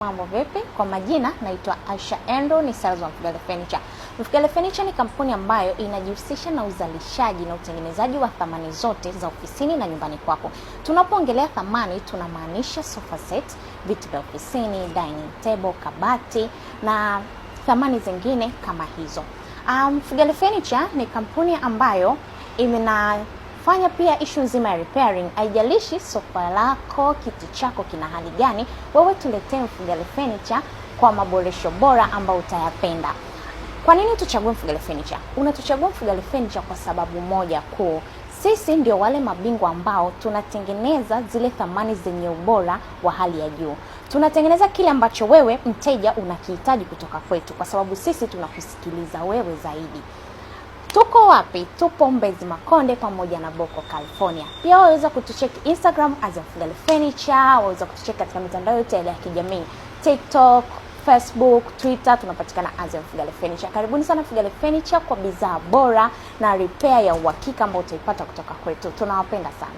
Mambo vipi? Kwa majina naitwa Aisha Endo, ni sales wa Mfugale Furniture. Mfugale Furniture ni kampuni ambayo inajihusisha na uzalishaji na utengenezaji wa thamani zote za ofisini na nyumbani kwako. Tunapoongelea thamani tunamaanisha sofa set, viti vya ofisini, dining table, kabati na thamani zingine kama hizo. Mfugale Furniture ni kampuni ambayo fanya pia issue nzima ya repairing. Haijalishi sofa lako, kiti chako kina hali gani, wewe tuletee Mfugale Furniture kwa maboresho bora ambao utayapenda. Kwa nini tuchague Mfugale Furniture? Unatuchagua Mfugale Furniture kwa sababu moja kuu. Sisi ndio wale mabingwa ambao tunatengeneza zile thamani zenye ubora wa hali ya juu. Tunatengeneza kile ambacho wewe mteja unakihitaji kutoka kwetu, kwa sababu sisi tunakusikiliza wewe zaidi. Tuko wapi? Tupo Mbezi Makonde pamoja na Boko, California. Pia waweza kutucheck Instagram as Mfugale Furniture, waweza kutucheck katika mitandao yote ya kijamii, TikTok, Facebook, Twitter, tunapatikana as Mfugale Furniture. Karibuni sana Mfugale Furniture kwa bidhaa bora na repair ya uhakika ambayo utaipata kutoka kwetu. Tunawapenda sana.